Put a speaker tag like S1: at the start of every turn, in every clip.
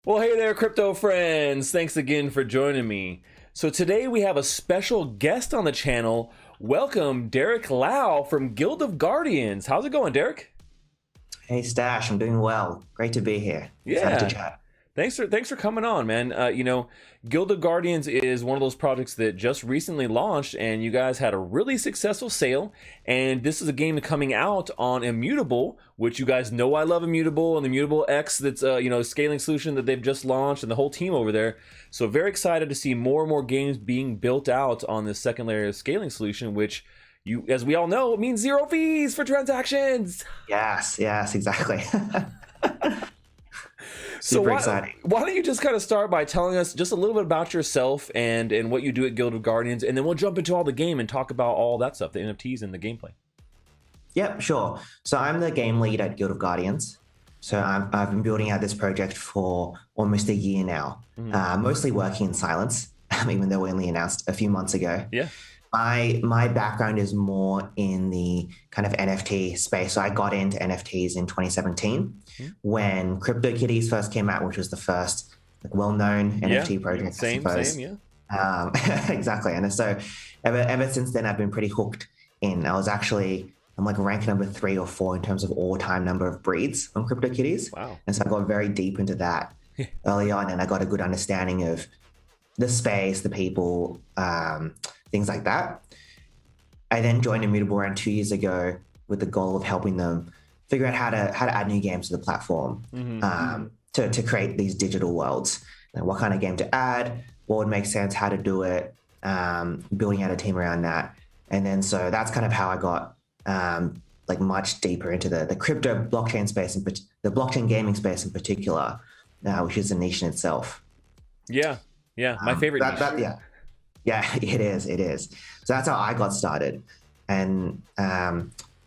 S1: Well, hey there, crypto friends. Thanks again for joining me. So, today we have a special guest on the channel. Welcome, Derek Lau from Guild of Guardians. How's it going, Derek?
S2: Hey Stash, I'm doing well. Great to be here. Excited to
S1: Yeah.
S2: chat.
S1: Thanks for coming on, man. Guild of Guardians is one of those projects that just recently launched, and you guys had a really successful sale. And this is a game coming out on Immutable, which you guys know I love Immutable and the Immutable X. That's a scaling solution that they've just launched, and the whole team over there. So very excited to see more and more games being built out on this second layer of scaling solution, which as we all know, it means zero fees for transactions.
S2: Yes, exactly.
S1: So
S2: Super
S1: why,
S2: exciting.
S1: why don't you just kind of start by telling us just a little bit about yourself and what you do at Guild of Guardians, and then we'll jump into all the game and talk about all that stuff, the NFTs and the gameplay.
S2: Yep, sure. So I'm the game lead at Guild of Guardians. So I've been building out this project for almost a year now, mostly working in silence, even though we only announced a few months ago.
S1: Yeah.
S2: My background is more in the kind of NFT space. So I got into NFTs in 2017 when CryptoKitties first came out, which was the first well-known NFT project, I
S1: Same,
S2: suppose.
S1: yeah.
S2: Um, exactly. And so ever since then, I've been pretty hooked in. I'm like ranked number 3 or 4 in terms of all-time number of breeds on CryptoKitties.
S1: Wow.
S2: And so I got very deep into that early on, and I got a good understanding of the space, the people, things like that. I then joined Immutable around 2 years ago with the goal of helping them figure out how to add new games to the platform, to create these digital worlds. And what kind of game to add, what would make sense, how to do it, building out a team around that. And then so that's kind of how I got like much deeper into the crypto blockchain space and the blockchain gaming space in particular, which is a niche in itself.
S1: Yeah. My favorite niche.
S2: Yeah, it is. So that's how I got started. And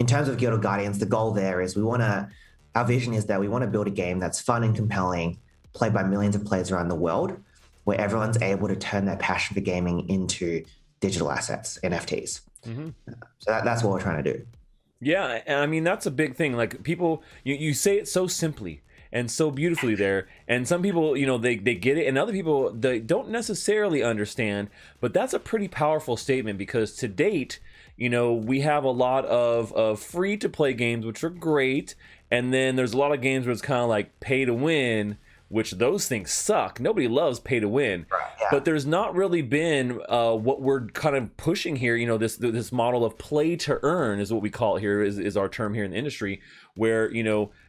S2: in terms of Guild of Guardians, the goal there is our vision is that we want to build a game that's fun and compelling, played by millions of players around the world, where everyone's able to turn their passion for gaming into digital assets, NFTs. So that's what we're trying to do.
S1: Yeah, and I mean that's a big thing. Like people, you say it so simply and so beautifully there, and some people, they get it, and other people they don't necessarily understand. But that's a pretty powerful statement because to date, we have a lot of free to play games which are great, and then there's a lot of games where it's kind of like pay to win, which those things suck. Nobody loves pay to win.
S2: Right, yeah.
S1: But there's not really been what we're kind of pushing here. This model of play to earn is what we call it here, is our term here in the industry, where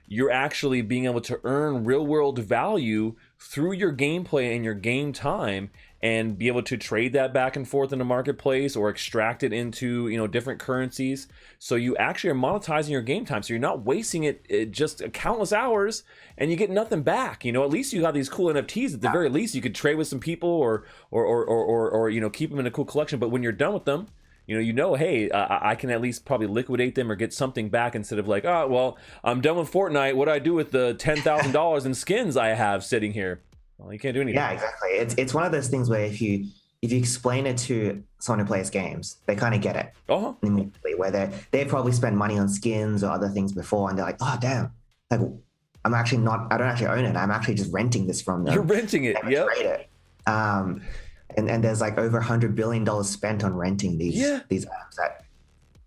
S1: you're actually being able to earn real world value through your gameplay and your game time, and be able to trade that back and forth in the marketplace or extract it into different currencies. So you actually are monetizing your game time, so you're not wasting it just countless hours and you get nothing back. At least you got these cool NFTs. At the very least you could trade with some people or keep them in a cool collection. But when you're done with them, hey, I can at least probably liquidate them or get something back, instead of like, oh well, I'm done with Fortnite, what do I do with the $10,000 in skins I have sitting here? Well, you can't do anything.
S2: Yeah, exactly. It's one of those things where if you explain it to someone who plays games, they kind of get it immediately. Where they probably spent money on skins or other things before, and they're like, oh damn, like I don't actually own it. I'm actually just renting this from them.
S1: You're renting it. Yep.
S2: Trade it. And there's like over $100 billion spent on renting these apps that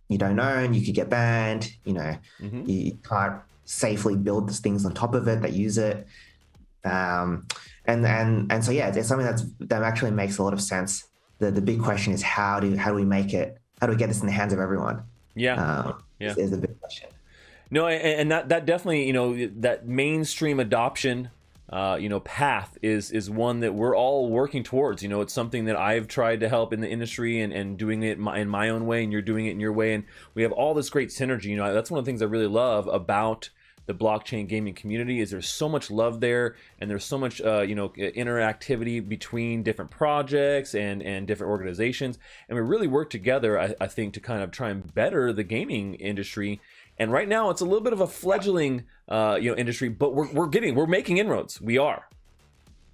S2: you don't own. You could get banned. You can't safely build these things on top of it that use it. And so yeah, it's something that actually makes a lot of sense. The big question is how do we get this in the hands of everyone? Is the big question.
S1: No, and that definitely, that mainstream adoption path is one that we're all working towards. It's something that I've tried to help in the industry and doing it in my own way, and you're doing it in your way, and we have all this great synergy. That's one of the things I really love about the blockchain gaming community, is there's so much love there, and there's so much interactivity between different projects and different organizations, and we really work together, I think, to kind of try and better the gaming industry. And right now it's a little bit of a fledgling industry, but we're making inroads. We are.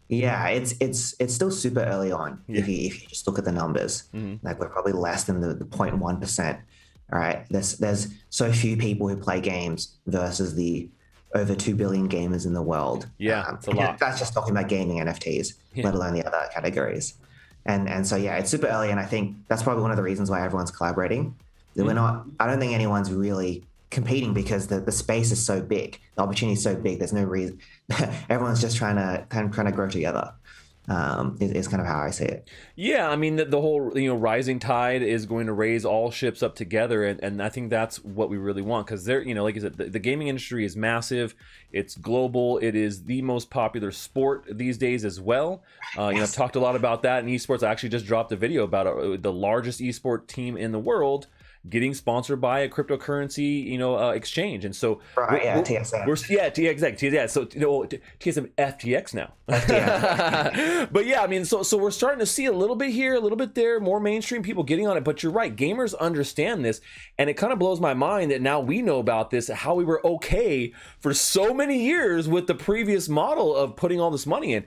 S2: Yeah, it's still super early on. If you just look at the numbers, like we're probably less than the 0.1%. All right, there's so few people who play games versus the over 2 billion gamers in the world.
S1: Yeah, it's a lot.
S2: That's just talking about gaming NFTs,
S1: Yeah.
S2: let alone the other categories. And so, yeah, it's super early. And I think that's probably one of the reasons why everyone's collaborating. We're not, I don't think anyone's really competing because the space is so big. The opportunity is so big. There's no reason. Everyone's just trying to grow together. Is kind of how I see it.
S1: Yeah, I mean the whole rising tide is going to raise all ships up together, and I think that's what we really want, because there, like I said, the gaming industry is massive, it's global, it is the most popular sport these days as well. I've talked a lot about that in esports. I actually just dropped a video about the largest esport team in the world getting sponsored by a cryptocurrency, exchange, and so
S2: TSM.
S1: TSM. So TSM FTX now. But yeah, I mean, so we're starting to see a little bit here, a little bit there, more mainstream people getting on it. But you're right, gamers understand this, and it kind of blows my mind that now we know about this. How we were okay for so many years with the previous model of putting all this money in.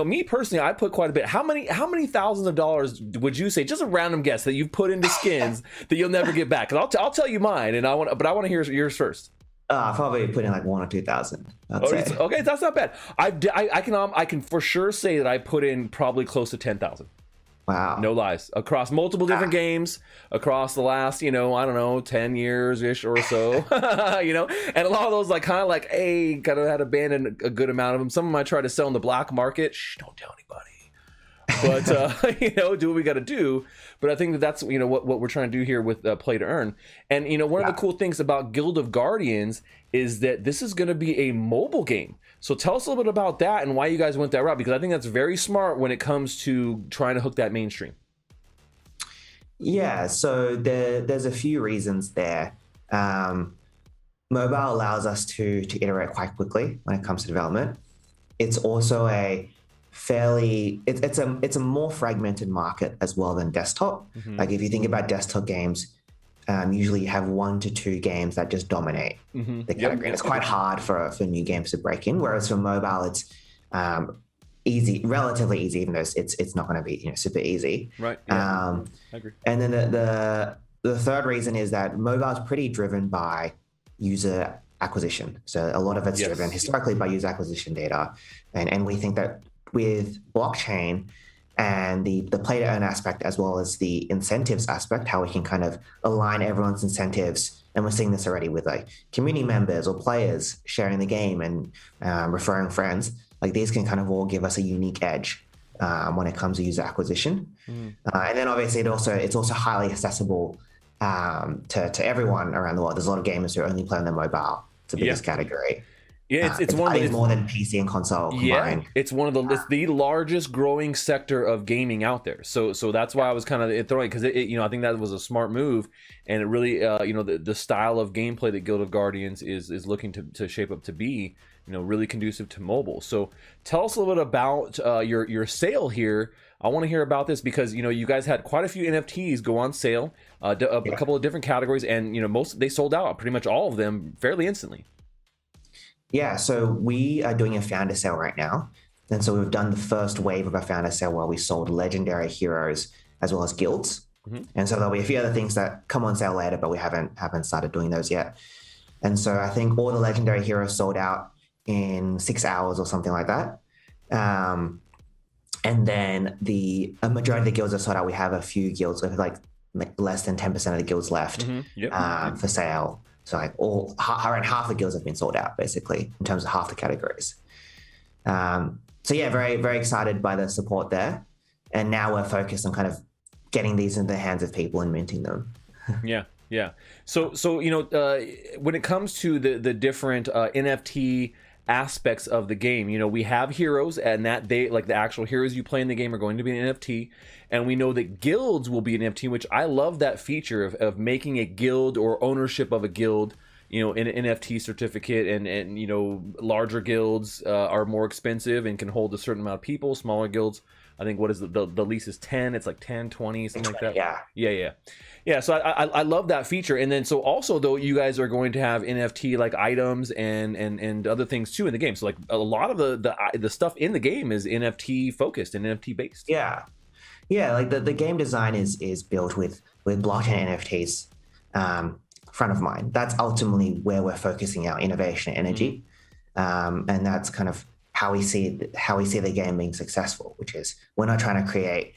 S1: Me personally, I put quite a bit. How many thousands of dollars would you say, just a random guess, that you've put into skins that you'll never get back? Because I'll tell you mine, and I want to hear yours first.
S2: Probably put in like 1,000 or 2,000.
S1: Okay, that's not bad. I can for sure say that I put in probably close to 10,000.
S2: Wow.
S1: No lies. Across multiple different games, across the last, I don't know, 10 years ish or so, and a lot of those kind of had abandoned a good amount of them. Some of them I tried to sell in the black market. Shh, don't tell anybody. But do what we got to do. But I think that's what we're trying to do here with Play to Earn. And one of the cool things about Guild of Guardians is that this is going to be a mobile game. So tell us a little bit about that and why you guys went that route, because I think that's very smart when it comes to trying to hook that mainstream.
S2: Yeah, so there's a few reasons there. Mobile allows us to iterate quite quickly when it comes to development. It's also it's a more fragmented market as well than desktop. Like if you think about desktop games, usually you have 1 to 2 games that just dominate the category. And it's quite hard for new games to break in. Whereas for mobile, it's easy, relatively easy, even though it's not going to be super easy.
S1: Right. Yeah. I agree.
S2: And then the third reason is that mobile is pretty driven by user acquisition. So a lot of it's driven historically by user acquisition data, and we think that with blockchain and the play to earn aspect, as well as the incentives aspect, how we can kind of align everyone's incentives. And we're seeing this already with community members or players sharing the game and referring friends. These can kind of all give us a unique edge when it comes to user acquisition. And then obviously it's also highly accessible to everyone around the world. There's a lot of gamers who only play on their mobile. It's the biggest category.
S1: Yeah, it's one of the
S2: more than PC and console combined.
S1: It's it's the largest growing sector of gaming out there. So that's why I was kind of throwing, because I think that was a smart move, and it really the style of gameplay that Guild of Guardians is looking to shape up to be really conducive to mobile. So tell us a little bit about your sale here. I want to hear about this because you guys had quite a few NFTs go on sale, a couple of different categories, and they sold out, pretty much all of them, fairly instantly.
S2: Yeah, so we are doing a founder sale right now. And so we've done the first wave of a founder sale where we sold legendary heroes as well as guilds. And so there'll be a few other things that come on sale later, but we haven't started doing those yet. And so I think all the legendary heroes sold out in 6 hours or something like that. And then a majority of the guilds are sold out. We have a few guilds with like less than 10% of the guilds left for sale. So around half the guilds have been sold out, basically, in terms of half the categories. So yeah, very, very excited by the support there. And now we're focused on kind of getting these into the hands of people and minting them.
S1: Yeah. So when it comes to the different NFT aspects of the game, we have heroes, and that the actual heroes you play in the game are going to be an NFT, and we know that guilds will be an NFT, which I love that feature of making a guild or ownership of a guild in an NFT certificate, and larger guilds are more expensive and can hold a certain amount of people. Smaller guilds, I think, what is the lease is 10, it's like 10, 20, something like that. Yeah. So I love that feature. And then so also, though, you guys are going to have NFT like items and other things too in the game. So like a lot of the stuff in the game is NFT focused and NFT based.
S2: Yeah, like the game design is built with blockchain NFTs. front of mind. That's ultimately where we're focusing our innovation energy, and that's kind of how we see the game being successful. Which is, we're not trying to create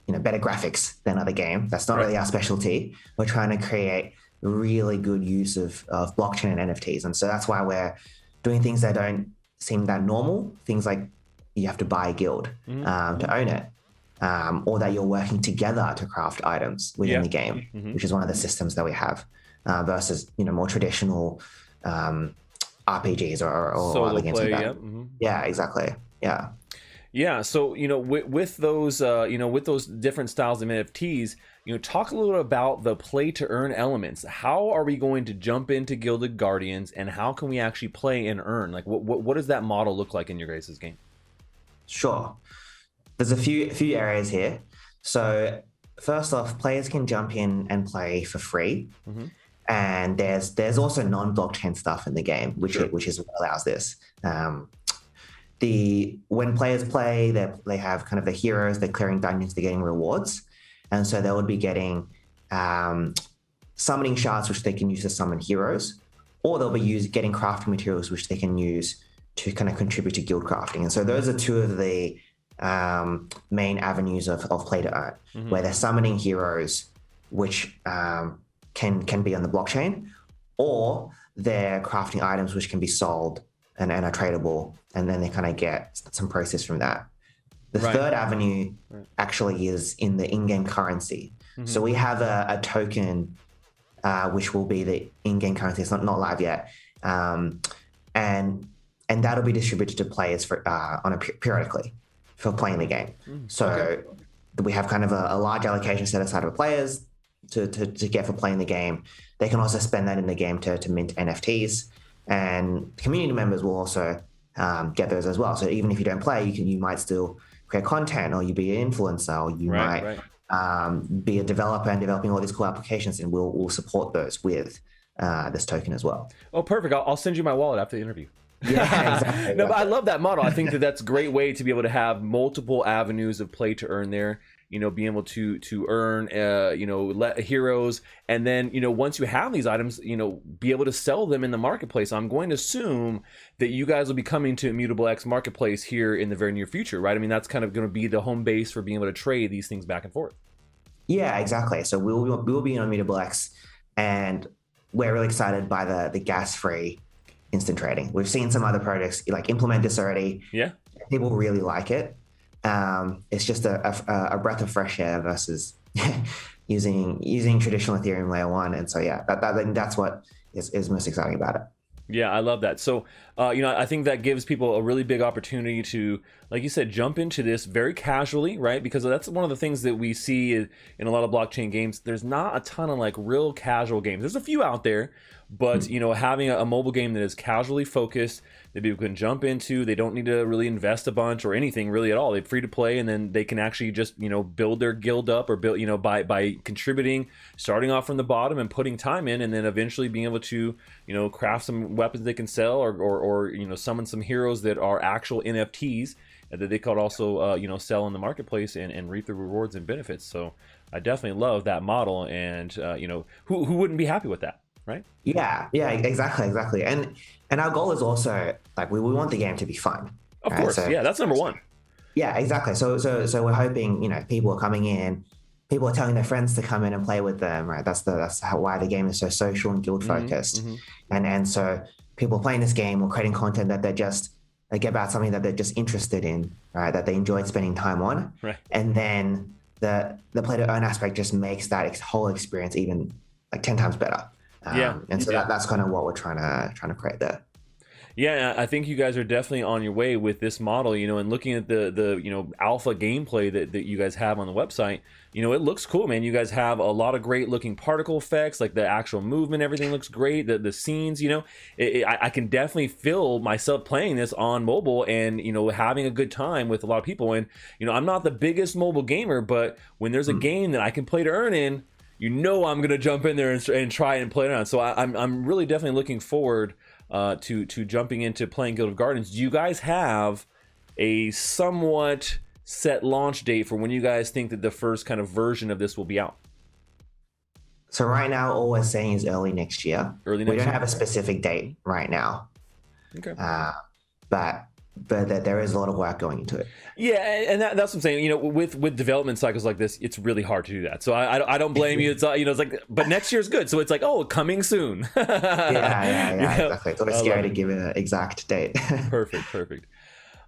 S2: better graphics than other game. That's not really our specialty. We're trying to create really good use of blockchain and NFTs, and so that's why we're doing things that don't seem that normal. Things like you have to buy a guild to own it. Or that you're working together to craft items within the game, which is one of the systems that we have, versus more traditional RPGs or other games like that. Yeah, exactly.
S1: Yeah. So with those with those different styles of NFTs, talk a little bit about the play to earn elements. How are we going to jump into Gilded Guardians, and how can we actually play and earn? Like, what does that model look like in your guys' game?
S2: Sure. There's a few areas here. So first off, players can jump in and play for free, and there's also non-blockchain stuff in the game, which is what allows this. When players play, they have kind of the heroes. They're clearing dungeons. They're getting rewards, and so they would be getting summoning shards, which they can use to summon heroes, or they'll be getting crafting materials, which they can use to kind of contribute to guild crafting. And so those are two of the main avenues of play to earn, where they're summoning heroes, which can be on the blockchain, or they're crafting items which can be sold and are tradable, and then they kind of get some process from that. The third avenue actually is in the in-game currency. So we have a token which will be the in-game currency. It's not live yet, and that'll be distributed to players periodically for playing the game. So we have kind of a large allocation set aside for players to get for playing the game. They can also spend that in the game to mint NFTs, and community members will also get those as well. So even if you don't play, you might still create content, or you be an influencer, or you might be a developer and developing all these cool applications, and we'll support those with this token as well.
S1: Oh, perfect. I'll send you my wallet after the interview.
S2: Yeah, exactly.
S1: No, but I love that model. I think that's a great way to be able to have multiple avenues of play to earn there. Being able to earn, let heroes, and then once you have these items, be able to sell them in the marketplace. I'm going to assume that you guys will be coming to Immutable X Marketplace here in the very near future, right? I mean, that's kind of going to be the home base for being able to trade these things back and forth.
S2: Yeah, exactly. So we will be on Immutable X, and we're really excited by the gas-free instant trading. We've seen some other projects like implement this already. Yeah, people really like it. It's just a breath of fresh air versus using traditional Ethereum layer 1. And so that's what is most exciting about it.
S1: Yeah, I love that. So, I think that gives people a really big opportunity to, like you said, jump into this very casually, right? Because that's one of the things that we see in a lot of blockchain games. There's not a ton of like real casual games. There's a few out there, but having a mobile game that is casually focused, that people can jump into, they don't need to really invest a bunch or anything really at all. They're free to play, and then they can actually just build their guild up, or build by contributing, starting off from the bottom and putting time in, and then eventually being able to craft some weapons they can sell, or summon some heroes that are actual NFTs that they could also sell in the marketplace and reap the rewards and benefits. So I definitely love that model, and who wouldn't be happy with that, right?
S2: Yeah, exactly. And our goal is also, like, we want the game to be fun.
S1: Of course, so, yeah, that's number one.
S2: Yeah, exactly. So we're hoping people are coming in, people are telling their friends to come in and play with them, right? That's why the game is so social and guild focused, and so people playing this game or creating content that they get about something that they're just interested in, right? That they enjoyed spending time on, right? And then the play to earn aspect just makes that whole experience even like 10 times better. And so that's kind of what we're trying to create there.
S1: Yeah, I think you guys are definitely on your way with this model, and looking at the alpha gameplay that you guys have on the website, it looks cool, man. You guys have a lot of great looking particle effects, like the actual movement, everything looks great. The scenes, I can definitely feel myself playing this on mobile and, having a good time with a lot of people. And, I'm not the biggest mobile gamer, but when there's a game that I can play to earn in, I'm going to jump in there and try and play it on. So I'm really definitely looking forward to jumping into playing Gilded Guardians. Do you guys have a somewhat set launch date for when you guys think that the first kind of version of this will be out?
S2: So right now, all we're saying is early next year.
S1: Early
S2: We
S1: next
S2: don't
S1: year?
S2: have a specific date right now,
S1: Okay.
S2: but there is a lot of work going into it.
S1: Yeah, and that's what I'm saying. You know, with development cycles like this, it's really hard to do that. So I don't blame you. It's you know, it's like, but next year's good. So it's like, oh, coming soon.
S2: Yeah,
S1: You know?
S2: exactly. It's always
S1: I
S2: scary
S1: love
S2: to
S1: it.
S2: give an exact date.
S1: Perfect.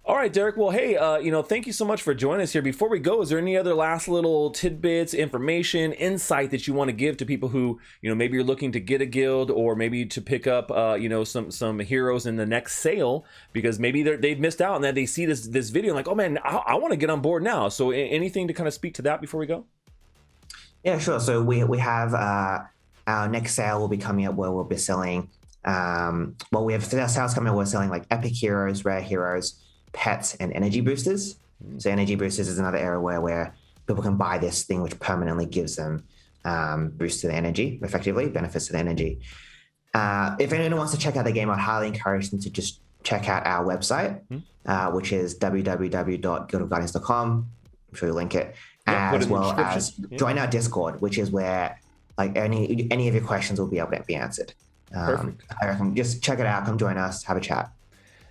S1: All right, Derek. Well, hey, you know, thank you so much for joining us here. Before we go, is there any other last little tidbits, information, insight that you want to give to people who, you know, maybe you're looking to get a guild or maybe to pick up, you know, some heroes in the next sale because maybe they've missed out and that they see this video and like, oh man, I want to get on board now. So anything to kind of speak to that before we go?
S2: Yeah, sure. So we have our next sale will be coming up where we'll be selling. Well, we have sales coming up. We're selling like epic heroes, rare heroes, pets, and energy boosters. So energy boosters is another area where people can buy this thing, which permanently gives them boost to the energy, effectively benefits to the energy. If anyone wants to check out the game, I'd highly encourage them to just check out our website, which is www.guildofguardians.com. I'm sure you'll link it,
S1: Yeah, put it
S2: as
S1: in the
S2: well as
S1: description.
S2: join our Discord, which is where like any of your questions will be able to be answered.
S1: Perfect.
S2: I recommend just check it out. Come join us, have a chat.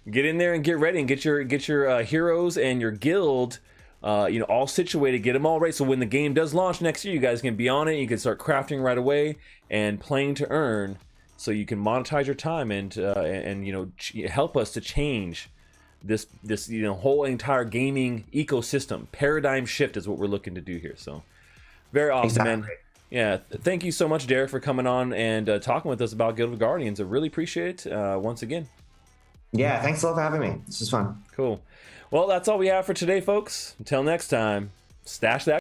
S1: Get in there and get ready and get your heroes and your guild you know, all situated, get them all right, so when the game does launch next year, you guys can be on it, you can start crafting right away and playing to earn, so you can monetize your time and you know, help us to change this you know, whole entire gaming ecosystem. Paradigm shift is what we're looking to do here. So very awesome, man. Yeah, thank you so much, Derek, for coming on and talking with us about Guild of Guardians. I really appreciate it once again.
S2: Yeah, thanks a lot for having me. This was fun.
S1: Cool. Well, that's all we have for today, folks. Until next time, stash that